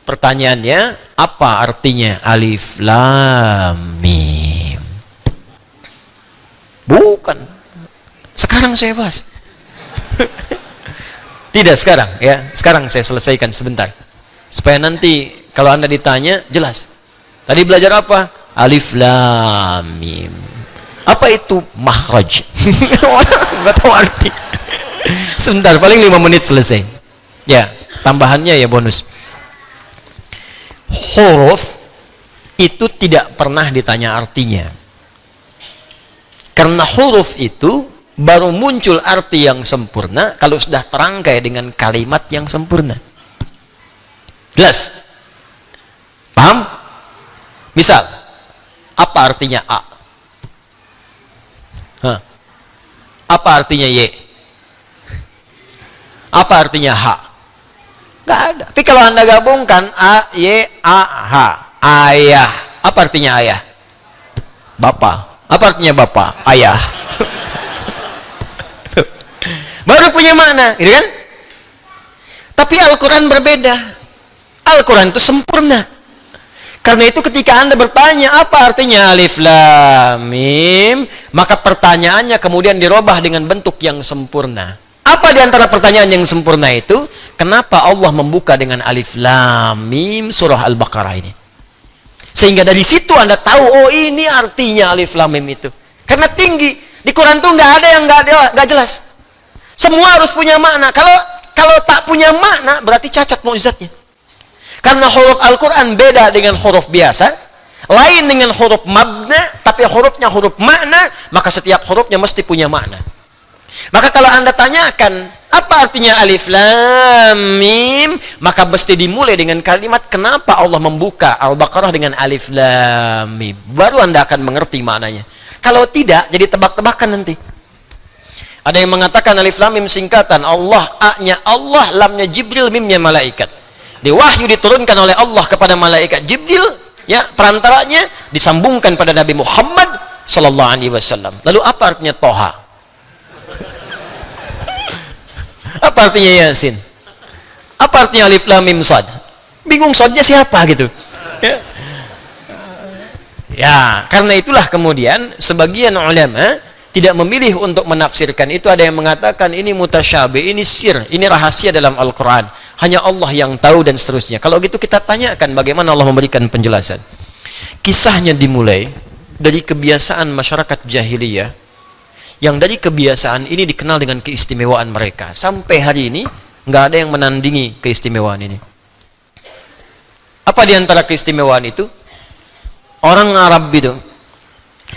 Pertanyaannya, apa artinya alif lam mim? Bukan. Sekarang saya bahas. Tidak sekarang ya. Sekarang saya selesaikan sebentar. Supaya nanti kalau Anda ditanya jelas. Tadi belajar apa? Alif lam mim. Apa itu makhraj? Enggak tahu arti. Sebentar, paling 5 menit selesai. Ya, tambahannya ya bonus. Huruf itu tidak pernah ditanya artinya. Karena huruf itu baru muncul arti yang sempurna kalau sudah terangkai dengan kalimat yang sempurna. Jelas? Paham? Misal, apa artinya A? Hah? Apa artinya Y? Apa artinya H? Gak ada. Tapi kalau Anda gabungkan A, Y, A, H, ayah. Apa artinya ayah? Bapak. Apa artinya bapak? Ayah. Baru punya makna, gitu kan? Tapi Al-Quran berbeda. Al-Quran itu sempurna. Karena itu ketika Anda bertanya apa artinya alif lam mim, maka pertanyaannya kemudian dirubah dengan bentuk yang sempurna. Apa di antara pertanyaan yang sempurna itu? Kenapa Allah membuka dengan alif lam mim surah Al-Baqarah ini? Sehingga dari situ Anda tahu, oh ini artinya alif lam mim itu. Karena tinggi. Di Quran tuh nggak ada yang nggak jelas. Semua harus punya makna. Kalau tak punya makna berarti cacat mukjizatnya. Karena huruf Al-Quran beda dengan huruf biasa, lain dengan huruf mabna, tapi hurufnya huruf makna, maka setiap hurufnya mesti punya makna. Maka kalau Anda tanyakan apa artinya alif lam mim, maka mesti dimulai dengan kalimat kenapa Allah membuka Al-Baqarah dengan alif lam mim. Baru Anda akan mengerti maknanya. Kalau tidak, jadi tebak-tebakan nanti. Ada yang mengatakan alif lam mim singkatan Allah, A-nya Allah, lamnya Jibril, mimnya malaikat. Di wahyu diturunkan oleh Allah kepada malaikat Jibril, ya, perantaranya disambungkan pada Nabi Muhammad sallallahu alaihi wasallam. Lalu apa artinya Toha? Apa artinya Yasin? Apa artinya alif lam mim sad? Bingung sadnya siapa gitu. Ya, karena itulah kemudian sebagian ulama tidak memilih untuk menafsirkan itu. Ada yang mengatakan ini mutasyabih, ini sir, ini rahasia dalam Al-Quran, hanya Allah yang tahu dan seterusnya. Kalau gitu kita tanyakan bagaimana Allah memberikan penjelasan. Kisahnya dimulai dari kebiasaan masyarakat jahiliyah, yang dari kebiasaan ini dikenal dengan keistimewaan mereka. Sampai hari ini nggak ada yang menandingi keistimewaan ini. Apa di antara keistimewaan itu? Orang Arab itu,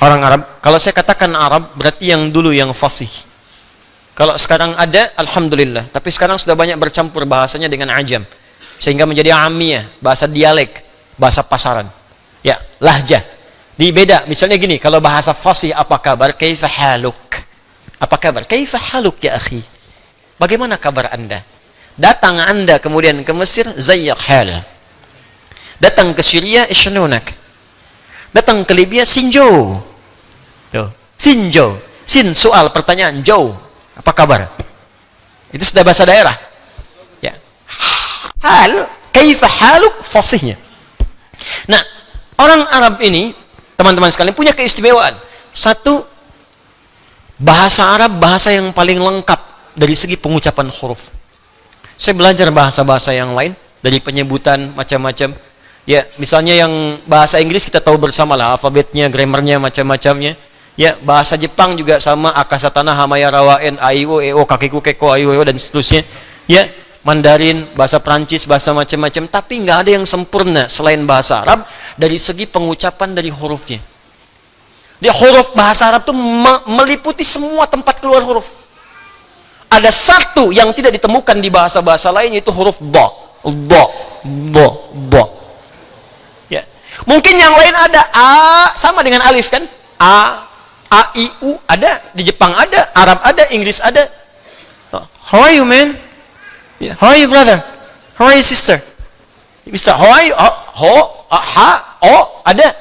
orang Arab, kalau saya katakan Arab berarti yang dulu yang fasih. Kalau sekarang ada, alhamdulillah. Tapi sekarang sudah banyak bercampur bahasanya dengan ajam, sehingga menjadi amiyah, bahasa dialek, bahasa pasaran. Ya, lahjah. Di beda, misalnya gini, kalau bahasa fasih apa kabar? Kaifa haluk? Apa kabar? Kaifa haluk ya akhi? Bagaimana kabar Anda? Datang Anda kemudian ke Mesir, zayyak hal. Datang ke Syria, ishnunak. Datang ke Libya, sinjo. Tuh, sinjo. Sin soal pertanyaan, jo. Apa kabar? Itu sudah bahasa daerah. Ya. Hal, kaifa haluk, fasihnya. Nah, orang Arab ini, teman-teman sekalian, punya keistimewaan. Satu, bahasa Arab bahasa yang paling lengkap dari segi pengucapan huruf. Saya belajar bahasa-bahasa yang lain, dari penyebutan macam-macam. Ya, misalnya yang bahasa Inggris kita tahu bersama lah, alfabetnya, grammarnya, macam-macamnya. Ya, bahasa Jepang juga sama, akasatana, hamaya, rawaen, aiwo, eo, kakiku, keko, aiwo, dan seterusnya. Ya, Mandarin, bahasa Prancis, bahasa macam-macam. Tapi nggak ada yang sempurna selain bahasa Arab dari segi pengucapan dari hurufnya. Dia huruf bahasa Arab itu meliputi semua tempat keluar huruf. Ada satu yang tidak ditemukan di bahasa-bahasa lain, yaitu huruf do. Do, do, do. Ya. Mungkin yang lain ada a sama dengan alif kan? A, I, U ada, di Jepang ada, Arab ada, Inggris ada. How are you, man? Yeah. How are you, brother? How are you, sister? Bisa, how are you? Ho, ha, o ada.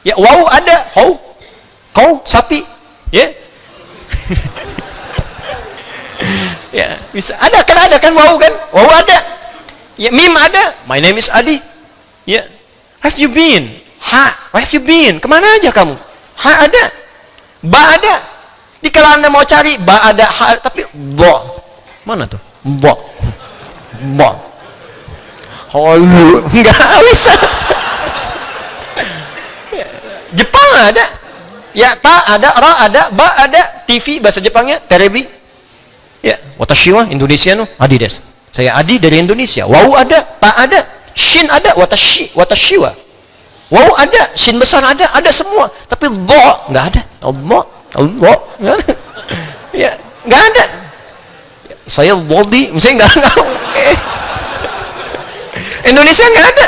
Ya, wow ada, ho. Kau sapi, ya? Ya, bisa. Ada kan wow kan? Wow ada. Ya, mim ada. My name is Adi. Ya. Have you been? Ha. Where have you been? Kemana aja kamu? Ha ada. Ba ada. Di kalau Anda mau cari, ba ada, ha, tapi bo. Mana tuh? Bo. Bo. Oh, enggak bisa. Jepang ada. Ya, ta ada, ra ada, ba ada, TV bahasa Jepangnya terebi. Ya, watashi wa Indonesia no Adi des. Saya Adi dari Indonesia. Wau ada, ta ada, shin ada, watashi wa. Wau ada, shin besar ada semua. Tapi bo enggak ada. Allah, Allah. Ya, enggak ada. Ya, saya body, misalnya enggak. Indonesia enggak ada.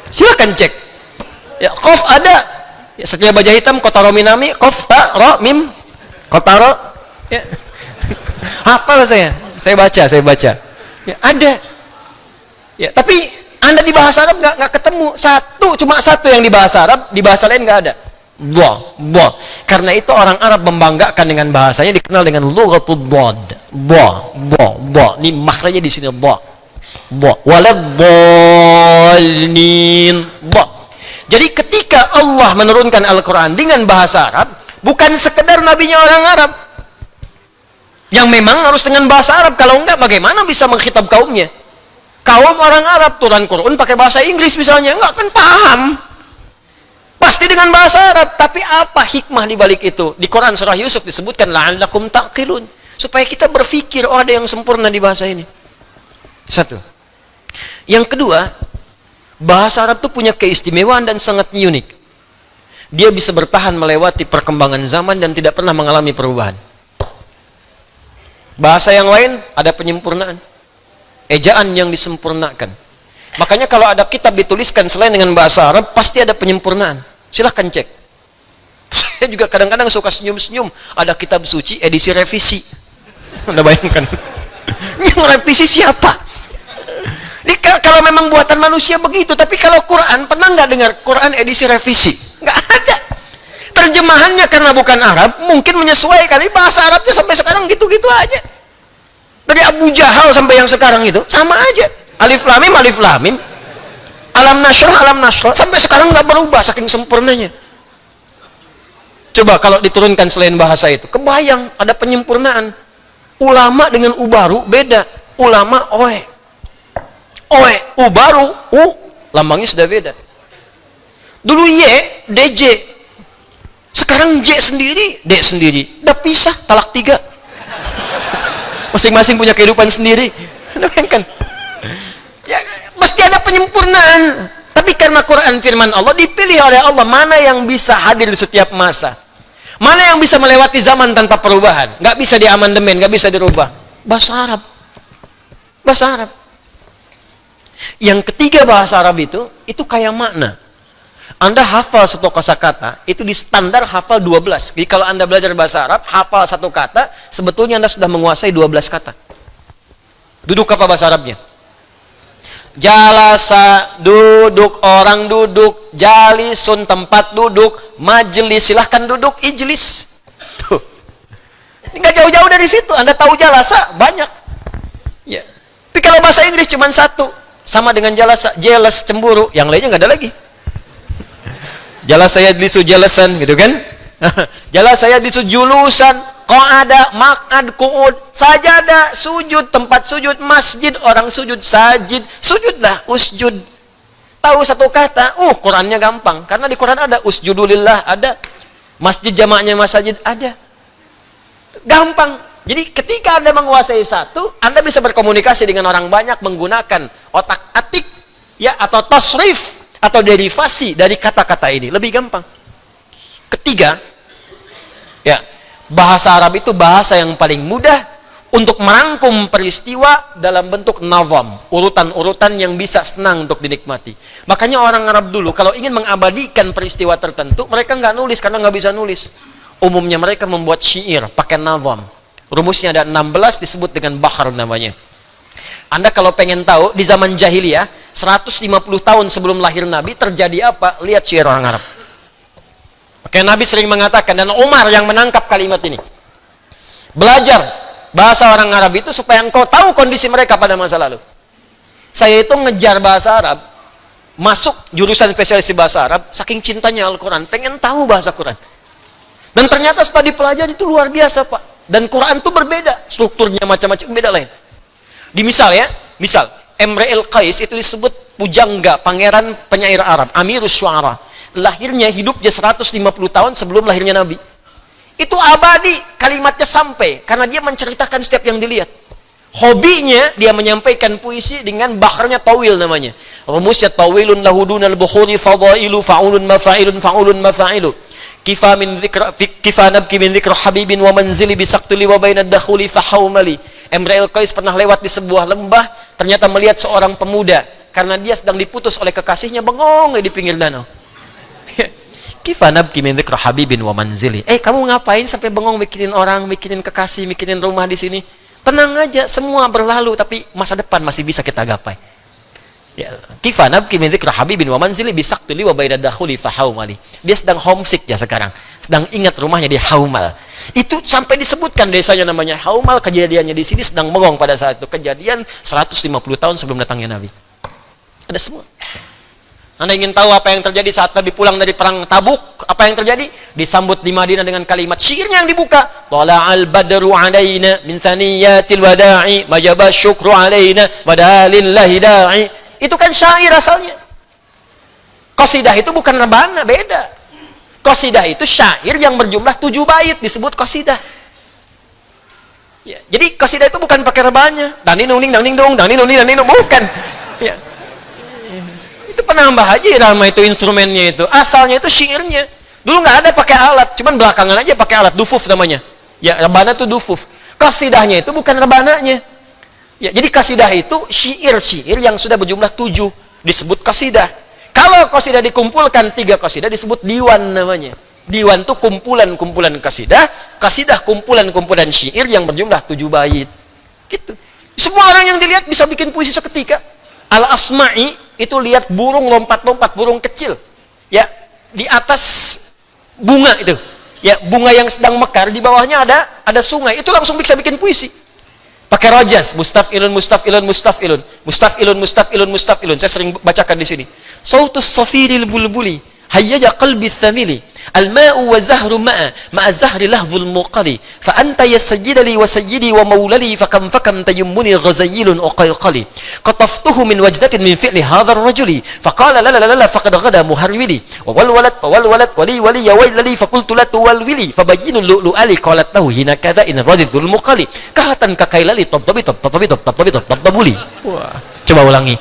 Silakan cek. Ya, qaf ada. Ya, setiap baja hitam kotaro minami, qaf ta ra mim kotaro. Ya. Hafal saya baca. Ya, ada. Ya, tapi Anda di bahasa Arab nggak ketemu cuma satu yang di bahasa Arab, di bahasa lain nggak ada. Dha. Karena itu orang Arab membanggakan dengan bahasanya, dikenal dengan lughatud dhad. Dha. Ini makhrajnya di sini dha. Waladhdallin. Dha. Jadi ketika Allah menurunkan Al-Quran dengan bahasa Arab, bukan sekedar nabinya orang Arab yang memang harus dengan bahasa Arab. Kalau enggak, bagaimana bisa mengkhitab kaumnya? Kaum orang Arab turun Quran pakai bahasa Inggris misalnya, enggak kan paham. Pasti dengan bahasa Arab. Tapi apa hikmah di balik itu? Di Quran surah Yusuf disebutkan la'allakum taqilun, supaya kita berpikir, oh ada yang sempurna di bahasa ini. Satu. Yang kedua, bahasa Arab itu punya keistimewaan dan sangat unik. Dia bisa bertahan melewati perkembangan zaman dan tidak pernah mengalami perubahan. Bahasa yang lain ada penyempurnaan, ejaan yang disempurnakan. Makanya kalau ada kitab dituliskan selain dengan bahasa Arab, pasti ada penyempurnaan. Silahkan cek. Saya juga kadang-kadang suka senyum-senyum. Ada kitab suci edisi revisi. Anda bayangkan? Yang revisi siapa? Kalau memang buatan manusia begitu, tapi kalau Quran, pernah nggak dengar Quran edisi revisi? Nggak ada. Terjemahannya karena bukan Arab, mungkin menyesuaikan. Ini bahasa Arabnya sampai sekarang gitu-gitu aja. Dari Abu Jahal sampai yang sekarang itu, sama aja. Alif lam mim, alif lam mim. Alam nashrah, sampai sekarang nggak berubah, saking sempurnanya. Coba kalau diturunkan selain bahasa itu, kebayang ada penyempurnaan. Ulama dengan ubaru beda. Ulama ubaru, lambangnya sudah beda. Dulu DJ, sekarang J sendiri, D sendiri. Udah pisah, talak 3. Masing-masing punya kehidupan sendiri. Bayangkan. Ya, pasti ada penyempurnaan. Tapi karena Quran firman Allah, dipilih oleh Allah mana yang bisa hadir di setiap masa. Mana yang bisa melewati zaman tanpa perubahan. Nggak bisa diamandemen, nggak bisa dirubah. Bahasa Arab. Bahasa Arab. Yang ketiga, bahasa Arab itu kayak makna. Anda hafal satu kosakata, itu di standar hafal 12. Jadi kalau Anda belajar bahasa Arab, hafal satu kata, sebetulnya Anda sudah menguasai 12 kata. Duduk apa bahasa Arabnya? Jalasa, duduk, orang duduk. Jalisun, tempat duduk. Majelis, silahkan duduk. Ijlis. Tuh. Nggak jauh-jauh dari situ. Anda tahu jalasa, banyak. Ya. Tapi kalau bahasa Inggris cuma satu. Sama dengan jalasa, jealous, cemburu. Yang lainnya nggak ada lagi. Jelas saya disu jelasan, gitu kan? Jelas saya disu julusan, qa'ada, maq'ad, qu'ud, sajadah, sujud, tempat sujud, masjid, orang sujud, sajid, sujudlah, usjud. Tahu satu kata, Qurannya gampang. Karena di Quran ada usjudulillah, ada. Masjid jamaknya masjid, ada. Gampang. Jadi ketika Anda menguasai satu, Anda bisa berkomunikasi dengan orang banyak menggunakan otak atik, ya, atau tasrif, atau derivasi dari kata-kata ini. Lebih gampang. Ketiga, ya, bahasa Arab itu bahasa yang paling mudah untuk merangkum peristiwa dalam bentuk nazam, urutan-urutan yang bisa senang untuk dinikmati. Makanya orang Arab dulu kalau ingin mengabadikan peristiwa tertentu, mereka nggak nulis karena nggak bisa nulis. Umumnya mereka membuat syair pakai nazam. Rumusnya ada 16, disebut dengan bahar namanya. Anda kalau pengen tahu di zaman jahiliyah 150 tahun sebelum lahir Nabi terjadi apa, lihat syair orang Arab. Makanya Nabi sering mengatakan, dan Umar yang menangkap kalimat ini, belajar bahasa orang Arab itu supaya engkau tahu kondisi mereka pada masa lalu. Saya itu ngejar bahasa Arab, masuk jurusan spesialis bahasa Arab, saking cintanya Al-Quran, pengen tahu bahasa Quran. Dan ternyata setelah dipelajari itu luar biasa, Pak. Dan Quran itu berbeda, strukturnya macam-macam, beda lain. Di misal ya, misal, Imre el-Qais itu disebut pujangga, pangeran penyair Arab, Amirus Syu'ara. Lahirnya, hidupnya 150 tahun sebelum lahirnya Nabi. Itu abadi kalimatnya sampai karena dia menceritakan setiap yang dilihat. Hobinya dia menyampaikan puisi dengan baharnya tawil namanya. Rumusnya tawilun lahudunal bukhuri fadailu fa'ulun mafa'ilun fa'ulun mafa'ilu. Kifa min dzikra kifa nabki min dzikra habibin wa manzili bi saqtili wa bainad dakhuli fahawmali. Imre el-Qais pernah lewat di sebuah lembah, ternyata melihat seorang pemuda karena dia sedang diputus oleh kekasihnya bengong di pinggir danau. Kifa nabki min dzikra habibin wa manzili. Kamu ngapain sampai bengong mikirin orang, mikirin kekasih, mikirin rumah di sini? Tenang aja, semua berlalu tapi masa depan masih bisa kita gapai. Ya, kifa nabki min dzikra habibin wa manzili bi saqtili wa bainad dakhuli fahawmali. Dia sedang homesick ya sekarang. Sedang ingat rumahnya di Haumal. Itu sampai disebutkan desanya namanya Haumal, kejadiannya di sini sedang bengong pada saat itu. Kejadian 150 tahun sebelum datangnya Nabi. Ada semua. Anda ingin tahu apa yang terjadi saat Nabi pulang dari perang Tabuk? Apa yang terjadi? Disambut di Madinah dengan kalimat syairnya yang dibuka. Tala'al badru alaina min thaniyatil wada'i majaba syukru alaina wadalillahi da'i. Itu kan syair asalnya. Qasidah itu bukan rebana, beda. Qasidah itu syair yang berjumlah 7 bait disebut qasidah. Ya, jadi qasidah itu bukan pakai rebanya. Dani nuning dangning dong, dani nuning dangning dong, bukan. Ya. Itu penambah aja irama itu instrumennya itu. Asalnya itu syairnya. Dulu nggak ada pakai alat, cuman belakangan aja pakai alat, dufuf namanya. Ya, rebana itu dufuf. Qasidahnya itu bukan rebananya. Ya, jadi qasidah itu syair-syair yang sudah berjumlah 7 disebut qasidah. Kalau qasidah dikumpulkan 3 qasidah disebut diwan namanya. Diwan itu kumpulan-kumpulan qasidah, qasidah kumpulan-kumpulan syair yang berjumlah 7 bait. Gitu. Semua orang yang dilihat bisa bikin puisi seketika. Al-Asma'i itu lihat burung lompat-lompat, burung kecil. Ya, di atas bunga itu. Ya, bunga yang sedang mekar, di bawahnya ada sungai. Itu langsung bisa bikin puisi. Pakai rojas, mustafilun mustafilun mustafilun mustafilun mustafilun mustafilun. Saya sering bacakan di sini. Sautus safiril bulbuli hayyaja qalbi thamili al-ma'u wa zahru ma'a zahri lahzul muqali fa anta ya sayyidali wa sayyidi wa maulali fakam tayammuni ghazayilun uqayqali qataftuhu min wajdatin min fi'li hadha ar-rajuli faqala la la la faqad ghada muharwili wa wal walad wali ya waylali faqultu la tuwalwili fabayyinu lu'ali qalat lahu hina kadha in radidul muqali kahatan kakailali tabtabuli. Wah, coba ulangi.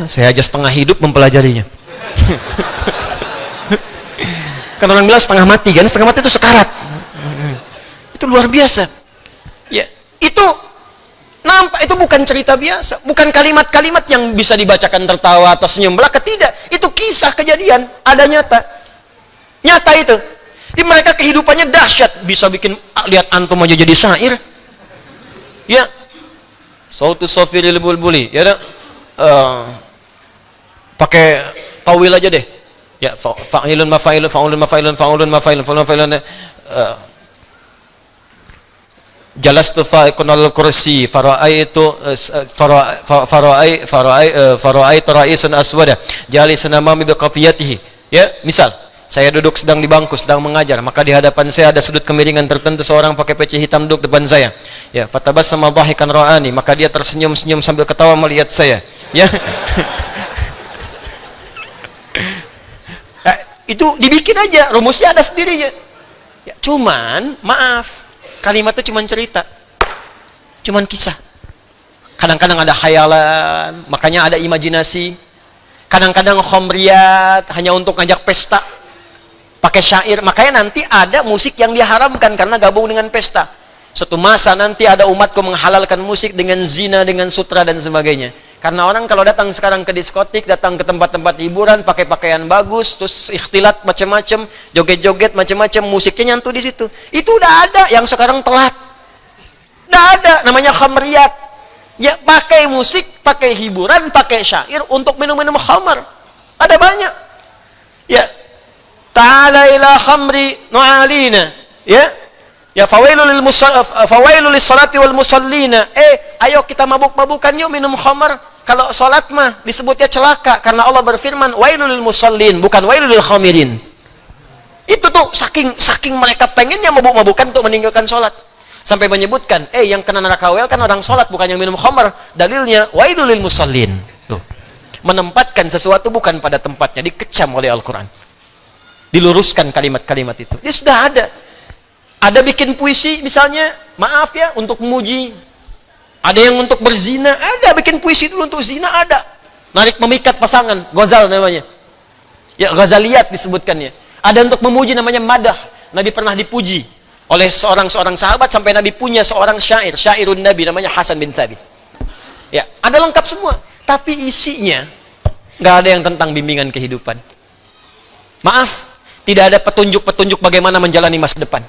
Saya aja setengah hidup mempelajarinya. Kan orang bilang setengah mati, kan? Setengah mati itu sekarat. Itu luar biasa. Ya, itu nampak itu bukan cerita biasa, bukan kalimat-kalimat yang bisa dibacakan tertawa atau senyum belaka, tidak. Itu kisah kejadian, ada nyata. Nyata itu. Di mereka kehidupannya dahsyat, bisa bikin lihat antum aja jadi syair. Ya. Sautus safiril bulbuli, ya dah. Pakai tawil aja deh. Ya, fa'ilun mafailun fa'ulun mafailun fa'ulun mafailun fa'ulun mafailun. Jalastu fa'ikun al-kursi fara'aitu fara'aitu ra'isun aswada jalisun amami biqafiyatihi. Ya, misal saya duduk sedang di bangku sedang mengajar, maka di hadapan saya ada sudut kemiringan tertentu, seorang pakai peci hitam duduk depan saya. Ya, fatabassama dhahikan ra'ani, maka dia tersenyum-senyum sambil ketawa melihat saya. Ya. Itu dibikin aja, rumusnya ada sendirinya. Ya, cuman maaf, kalimat itu cuman cerita, cuman kisah. Kadang-kadang ada khayalan, makanya ada imajinasi. Kadang-kadang khamriyat, hanya untuk ngajak pesta, pakai syair. Makanya nanti ada musik yang diharamkan karena gabung dengan pesta. Suatu masa nanti ada umatku menghalalkan musik dengan zina, dengan sutra dan sebagainya. Karena orang kalau datang sekarang ke diskotik, datang ke tempat-tempat hiburan, pakai pakaian bagus, terus ikhtilat macam-macam, joget-joget macam-macam, musiknya nyantu di situ. Itu udah ada, yang sekarang telat. Udah ada, namanya khamriyat. Ya, pakai musik, pakai hiburan, pakai syair untuk minum-minum khamar. Ada banyak. Ya, ta'ala ila khamri nu'alina. Ya, Ya fawailul lis-salati wal musallina. Ayo kita mabuk-mabukan yuk, minum khamar. Kalau salat mah disebutnya celaka karena Allah berfirman wailul lil musallin, bukan wailul lil khamirin. Itu tuh saking mereka pengennya mabuk-mabukan untuk meninggalkan salat. Sampai menyebutkan, yang kena neraka wel kan orang salat, bukan yang minum khamar. Dalilnya wailul lil musallin. Tuh. Menempatkan sesuatu bukan pada tempatnya, dikecam oleh Al-Qur'an. Diluruskan kalimat-kalimat itu. Dia sudah ada. Ada bikin puisi misalnya, maaf ya, untuk memuji. Ada yang untuk berzina, ada bikin puisi dulu untuk zina, ada. Narik memikat pasangan, ghazal namanya. Ya, ghazaliyat disebutkannya. Ada untuk memuji namanya madah. Nabi pernah dipuji oleh seorang sahabat sampai Nabi punya seorang syairun Nabi namanya Hasan bin Thabit. Ya, ada lengkap semua. Tapi isinya nggak ada yang tentang bimbingan kehidupan. Maaf, tidak ada petunjuk-petunjuk bagaimana menjalani masa depan.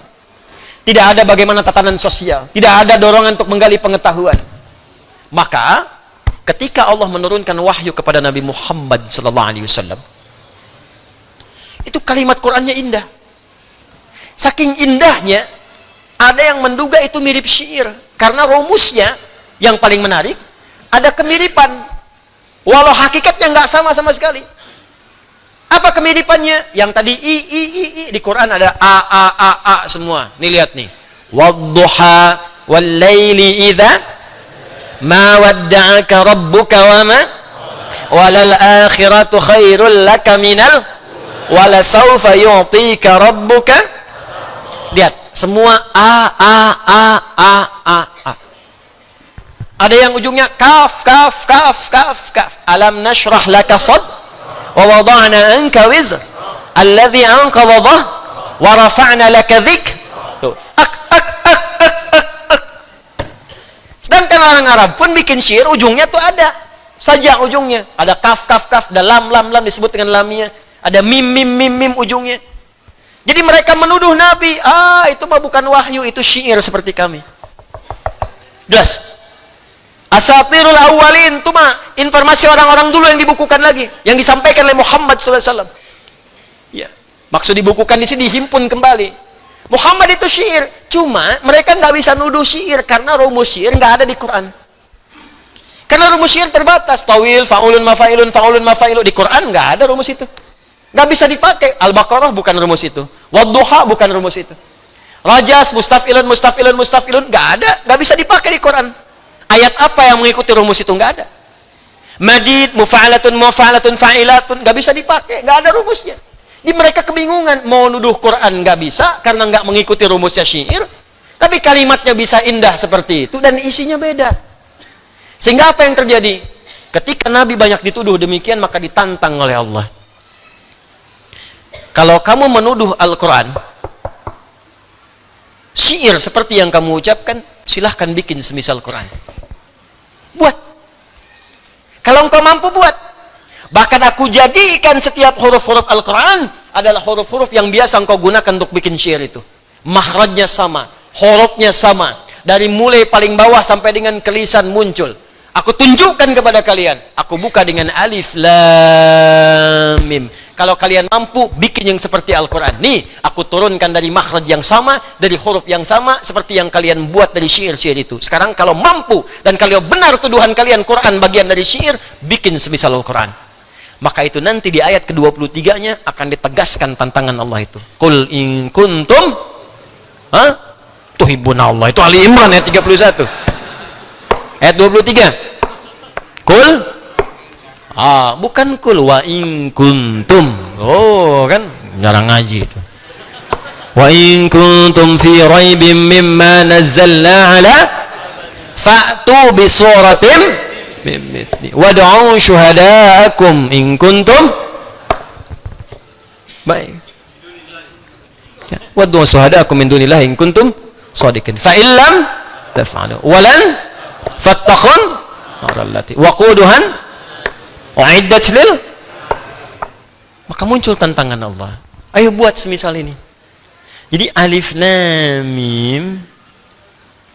Tidak ada bagaimana tatanan sosial. Tidak ada dorongan untuk menggali pengetahuan. Maka, ketika Allah menurunkan wahyu kepada Nabi Muhammad SAW, itu kalimat Qur'annya indah. Saking indahnya, ada yang menduga itu mirip syair. Karena rumusnya, yang paling menarik, ada kemiripan. Walau hakikatnya nggak sama sekali. Apa kemiripannya? Yang tadi i di Quran ada a semua. Nih lihat nih. Wadduha wal laili idza ma wadda'aka rabbuka wa ma walal akhiratu khairul laka minal wala sawfa yu'tika rabbuka. Lihat, semua a. Ada yang ujungnya kaf. Alam nashrah laka sad wa wada'na anka wizr alladhi anqadha dhah wa rafa'na laka dhikr. Tuh. Sedangkan orang Arab pun bikin syair ujungnya tuh ada saja ujungnya. Ada kaf, ada lam disebut dengan lamnya. Ada mim ujungnya. Jadi mereka menuduh Nabi, itu mah bukan wahyu, itu syair seperti kami. Jelas. Asatirul awwalin itu mah informasi orang-orang dulu yang dibukukan lagi, yang disampaikan oleh Muhammad SAW. Ya, maksud dibukukan di sini dihimpun kembali. Muhammad itu syair, cuma mereka nggak bisa nuduh syair karena rumus syair nggak ada di Quran. Karena rumus syair terbatas, tawil, faulun mafailun di Quran nggak ada rumus itu, nggak bisa dipakai. Al-Baqarah bukan rumus itu, Wadduha bukan rumus itu, Rajas, mustafilun nggak bisa dipakai di Quran. Ayat apa yang mengikuti rumus itu? Nggak ada. Madid, mufa'alatun, fa'ilatun, nggak bisa dipakai, nggak ada rumusnya. Di mereka kebingungan, mau nuduh Quran nggak bisa karena nggak mengikuti rumusnya syair, tapi kalimatnya bisa indah seperti itu dan isinya beda. Sehingga apa yang terjadi? Ketika Nabi banyak dituduh demikian, maka ditantang oleh Allah. Kalau kamu menuduh Al-Quran syair seperti yang kamu ucapkan, silahkan bikin semisal Quran. Buat. Kalau engkau mampu buat. Bahkan aku jadikan setiap huruf-huruf Al-Quran adalah huruf-huruf yang biasa engkau gunakan untuk bikin syair itu. Makhrajnya sama, hurufnya sama. Dari mulai paling bawah sampai dengan kelisan muncul. Aku tunjukkan kepada kalian. Aku buka dengan alif, lam, mim. Kalau kalian mampu, bikin yang seperti Al-Quran. Nih, aku turunkan dari makhraj yang sama, dari huruf yang sama, seperti yang kalian buat dari syair-syair itu. Sekarang kalau mampu, dan kalau benar tuduhan kalian Quran bagian dari syair, bikin semisal Al-Quran. Maka itu nanti di ayat ke-23-nya akan ditegaskan tantangan Allah itu. Qul in kuntum tuhibbuna Allah. Itu Ali Imran ayat 31. Ayat 23. Qul bukan kul wa in kuntum. Oh, kan jarang ngaji itu. Wa in kuntum fi raibim mimma nazzalna ala fa'tu bi suratin min mithli wad'u syuhadaakum in kuntum. Baik. Ya, wad'u syuhadaakum min dunillahi in kuntum shadiqin. Fa illam taf'alu walan fattaqun narallati waquduhan wa'iddat lil, maka muncul tantangan Allah. Ayo buat semisal ini. Jadi alif lam mim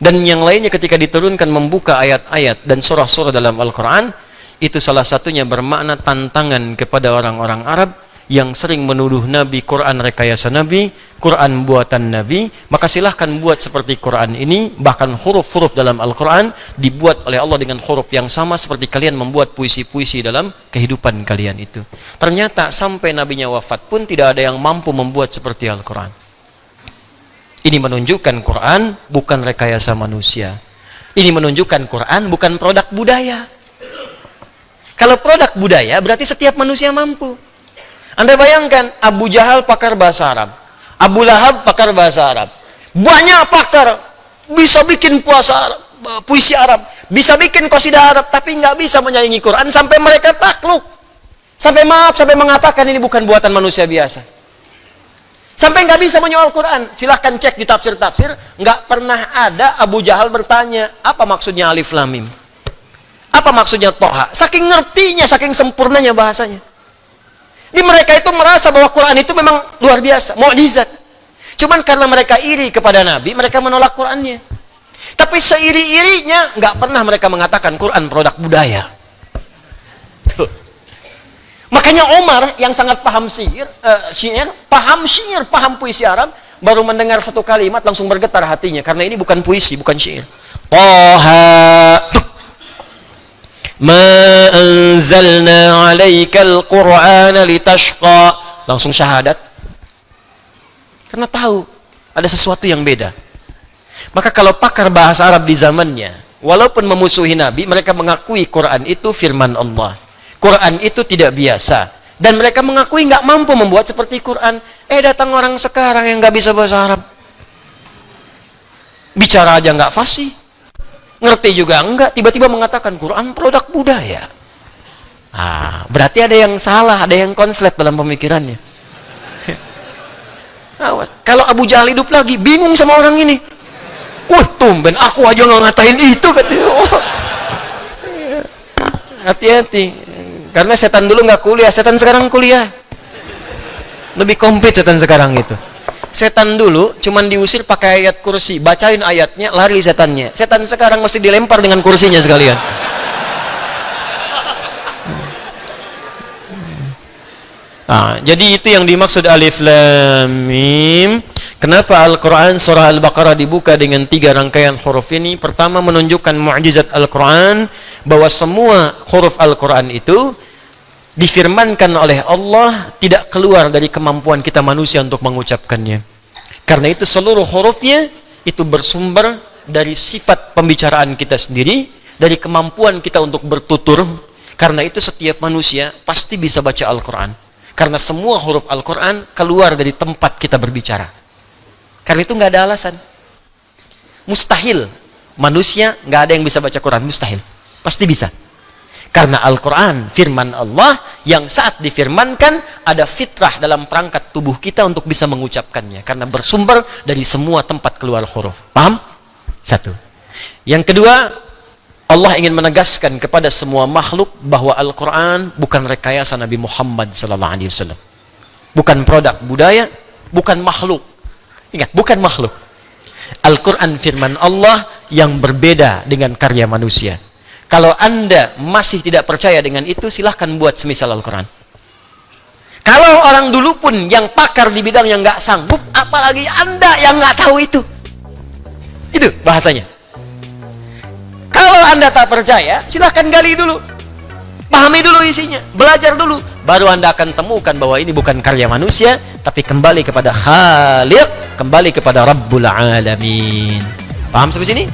dan yang lainnya ketika diturunkan membuka ayat-ayat dan surah-surah dalam Al-Quran, itu salah satunya bermakna tantangan kepada orang-orang Arab yang sering menuduh Nabi Quran rekayasa Nabi, Quran buatan Nabi, maka silahkan buat seperti Quran ini. Bahkan huruf-huruf dalam Al-Quran dibuat oleh Allah dengan huruf yang sama seperti kalian membuat puisi-puisi dalam kehidupan kalian itu. Ternyata sampai Nabinya wafat pun tidak ada yang mampu membuat seperti Al-Quran. Ini menunjukkan Quran bukan rekayasa manusia. Ini menunjukkan Quran bukan produk budaya. Kalau produk budaya berarti setiap manusia mampu. Anda bayangkan Abu Jahal pakar bahasa Arab, Abu Lahab pakar bahasa Arab, banyak pakar, bisa bikin puisi Arab, bisa bikin qasidah Arab, tapi nggak bisa menyaingi Quran sampai mereka takluk, sampai mengatakan ini bukan buatan manusia biasa, sampai nggak bisa menyoal Quran. Silahkan cek di tafsir-tafsir, nggak pernah ada Abu Jahal bertanya apa maksudnya alif lam mim, apa maksudnya toha. Saking ngertinya, saking sempurnanya bahasanya. Di mereka itu merasa bahwa Quran itu memang luar biasa, mukjizat. Cuman karena mereka iri kepada Nabi, mereka menolak Qurannya. Tapi seiri-irinya nggak pernah mereka mengatakan Quran produk budaya. Tuh. Makanya Umar yang sangat paham paham puisi Arab, baru mendengar satu kalimat langsung bergetar hatinya karena ini bukan puisi, bukan syair. Toha ma anzalna 'alaikal Qur'ana litashqa, langsung syahadat karena tahu ada sesuatu yang beda. Maka kalau pakar bahasa Arab di zamannya walaupun memusuhi Nabi, mereka mengakui Quran itu firman Allah, Quran itu tidak biasa, dan mereka mengakui nggak mampu membuat seperti Quran. Datang orang sekarang yang nggak bisa bahasa Arab, bicara aja nggak fasih, ngerti juga enggak, tiba-tiba mengatakan Quran produk budaya. Berarti ada yang salah, ada yang konslet dalam pemikirannya. Kalau Abu Jahal hidup lagi, bingung sama orang ini. Tumben aku aja nggak ngatain itu, katanya. Hati-hati, karena setan dulu nggak kuliah, setan sekarang kuliah. Lebih komplit setan sekarang itu. Setan dulu cuman diusir pakai ayat kursi, bacain ayatnya, lari setannya. Setan sekarang mesti dilempar dengan kursinya sekalian. Jadi itu yang dimaksud alif lam mim. Kenapa Al-Quran surah Al-Baqarah dibuka dengan 3 rangkaian huruf ini? Pertama, menunjukkan mukjizat Al-Quran, bahwa semua huruf Al-Quran itu difirmankan oleh Allah, tidak keluar dari kemampuan kita manusia untuk mengucapkannya. Karena itu seluruh hurufnya itu bersumber dari sifat pembicaraan kita sendiri, dari kemampuan kita untuk bertutur. Karena itu setiap manusia pasti bisa baca Al-Quran, karena semua huruf Al-Quran keluar dari tempat kita berbicara. Karena itu nggak ada alasan, mustahil manusia nggak ada yang bisa baca Quran, mustahil, pasti bisa. Karena Al-Quran firman Allah yang saat difirmankan ada fitrah dalam perangkat tubuh kita untuk bisa mengucapkannya, karena bersumber dari semua tempat keluar huruf. Paham? Satu. Yang kedua, Allah ingin menegaskan kepada semua makhluk bahwa Al-Quran bukan rekayasa Nabi Muhammad SAW, bukan produk budaya, bukan makhluk. Ingat, bukan makhluk. Al-Quran firman Allah yang berbeda dengan karya manusia. Kalau Anda masih tidak percaya dengan itu, silahkan buat semisal Al-Quran. Kalau orang dulu pun yang pakar di bidang yang nggak sanggup, apalagi Anda yang nggak tahu itu. Itu bahasanya. Kalau Anda tak percaya, silahkan gali dulu, pahami dulu isinya, belajar dulu, baru Anda akan temukan bahwa ini bukan karya manusia, tapi kembali kepada Khaliq, kembali kepada Rabbul Alamin. Paham sampai sini?